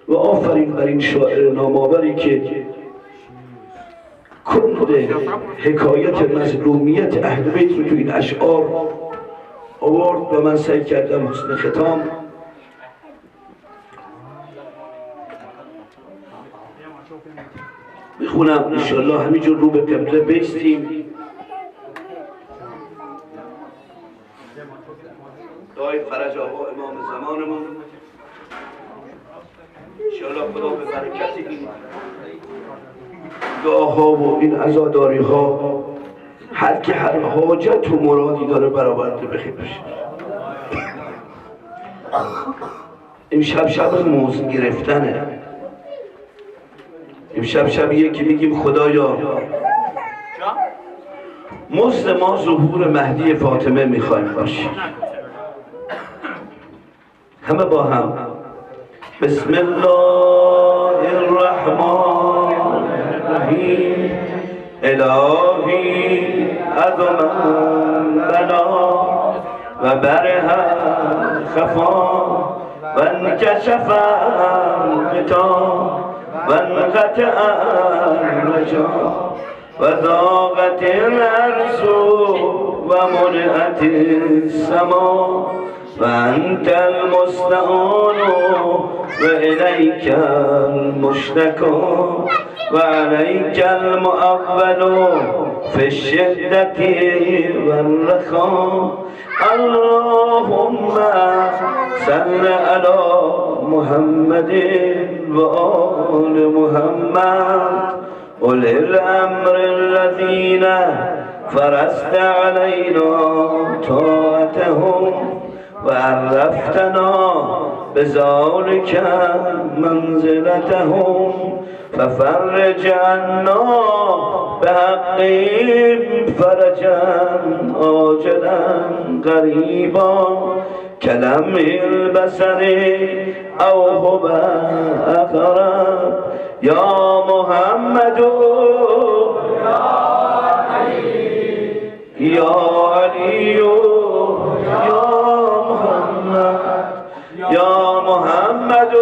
و آفرین بر این شاعر نامآوری که کل حکایت مظلومیت اهل بیت رو تو این اشعار آورد و من سعی کردم حسن ختام میخونم انشاءالله همینجور رو به قبله بیستیم. دعای فرج آقا امام زمانمون انشاءالله خدا به برکت این دعاها و این عزاداری ها هر که هر حاجت و مرادی داره برآورده بخیر بشه. امشب شب موز گرفتنه. امشب شبیه که میگیم خدایا مزد ما ظهور مهدی فاطمه میخوایم باشیم. همه با هم بسم الله الرحمن الرحیم. الهی عظم بلا و برها خفا و انکشف الغطا و انقطع الرجا و ضاقت الارض و منعت السما و انت المستعان و الیک المشتکا و علیک المؤول فی الشدة والرخا. اللهم صل علی محمد و آل محمد اولی الامر الذین فرضت علینا طاعتهم و عرفتنا بذلک منزلتهم ففرج عنا بحقهم فرجا عاجلا قریبا کلمح البصر او هو اقرب. یا محمد یا علی یا محمد یا محمد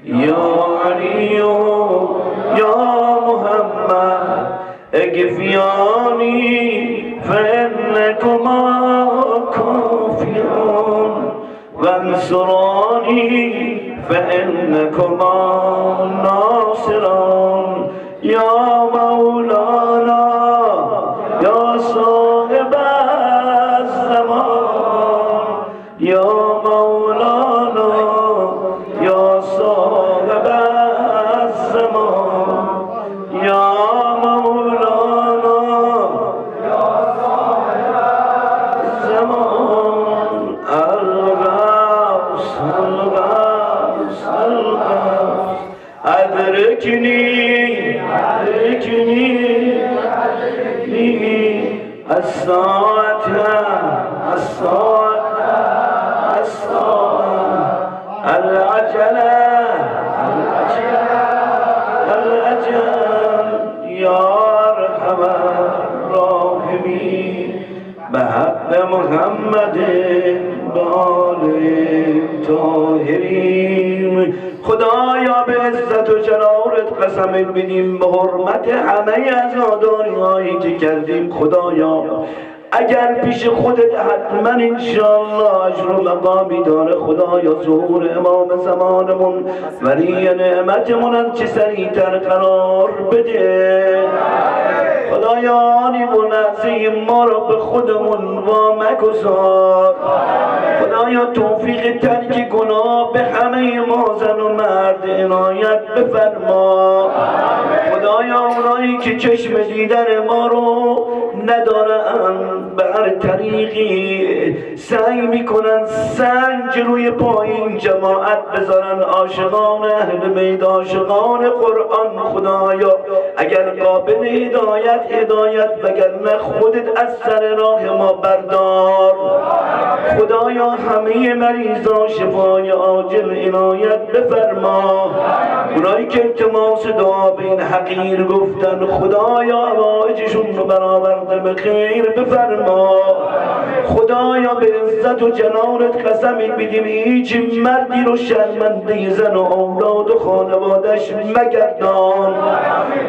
یا علی یا محمد اکفیانی فانکما کافیون و انصرانی فانکما ناصران. یا مولانا یا صاحب الزمان یا مولانا یا صاحب الزمان یا مولانا یا صاحب الزمان. الغوث الغوث الغوث ادرکنی الساعة الساعة الساعة العجلة العجل يا أرحم الراحمين بحق محمد بآل طاهرین. خدایا به عزت و جلالت قسم بدیم به حرمت همه عزاداری هایی که کردیم خدایا اگر پیش خودت حتما انشاءالله اجر و مقامی داره خدایا ظهور امام زمانمون ولی نعمتمون چه سریعتر قرار بده. خدایا آنی منعظیم ما را به خودمون وامگذار. خدایا توفیق ترک گناه به همه ما زن و مرد عنایت بفرما. خدایا اونایی که چشم دیدن ما رو ندارن به هر طریقی سعی میکنن سنج روی پایین جماعت بذارن عاشقان اهل بیت عاشقان قرآن خدایا اگر قابل هدایت وگرنه خودت از سر راه ما بردار. خدایا همه مریضا شفای عاجل عنایت بفرما. اونایی که التماس دعا به این حقیر گفتن خدایا حوائجشون رو برآورده به خیر بفرما. خدایا به عزت و جلالت قسم میدیم هیچ مردی رو شرمنده زن و اولاد و خانوادش مگردان.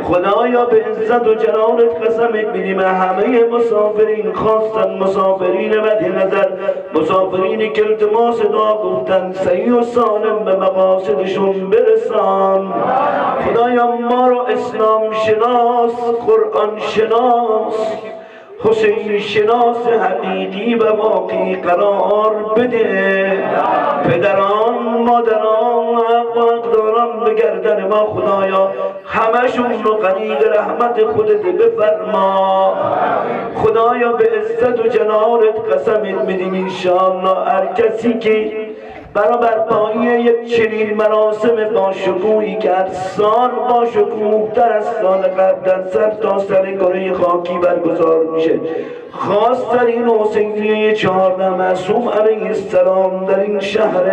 خدایا به عزت و جلالت قسم میدیم همه مسافرین، خواستن مسافرین مد نظر، مسافرینی که التماس دعا گفتن صحیح و سالم به مقاصدشون برسان. خدایا ما رو اسلام شناس، قرآن شناس، حسین شناس حقیقی و واقعی قرار بده. پدران، مادران، حق و اقداران به گردن ما خدایا همشون رو غریق رحمت خودت بفرما. خدایا به عزت و جلالت قسم میدیم انشاءالله هر کسی که برای برپایی یک چنین مراسم با شکوهی که هر سال با شکوه‌تر از سال قبل در سر تا سر کره خاکی برگزار میشه، خواسترین حسینیه 14 معصوم علیه السلام در این شهر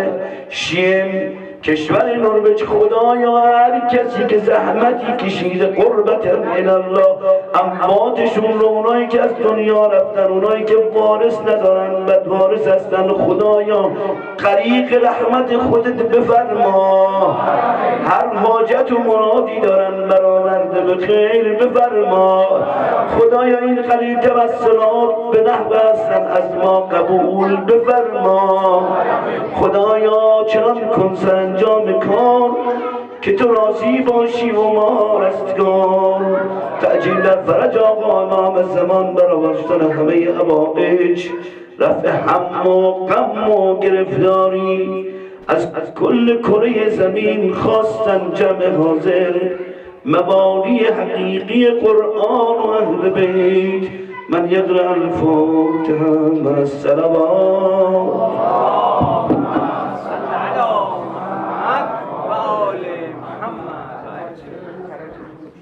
شیم کشور نروژ، خدایا هر کسی که زحمتی کشیده قربت الله امواتشون رو، اونایی که از دنیا رفتن، اونایی که وارث ندارن بد وارث هستن، خدایا غریق رحمت خودت بفرما. هر حاجت و مرادی دارن برآورده به خیر بفرما. خدایا این خلیل توسلات به نحو هستن از ما قبول بفرما. خدایا چنان کن سرانجام کار که تو راضی باشی و ما رستگار. تعجیل در فرج آقا امام زمان، برآوردن همه حوائج، رفع هم و غم و گرفتاری از کل کره زمین، خواستن جمع حاضر مبانی حقیقی قرآن و اهل بیت. من یقرأ الفاتحه مع الصلوات. و آل محمد.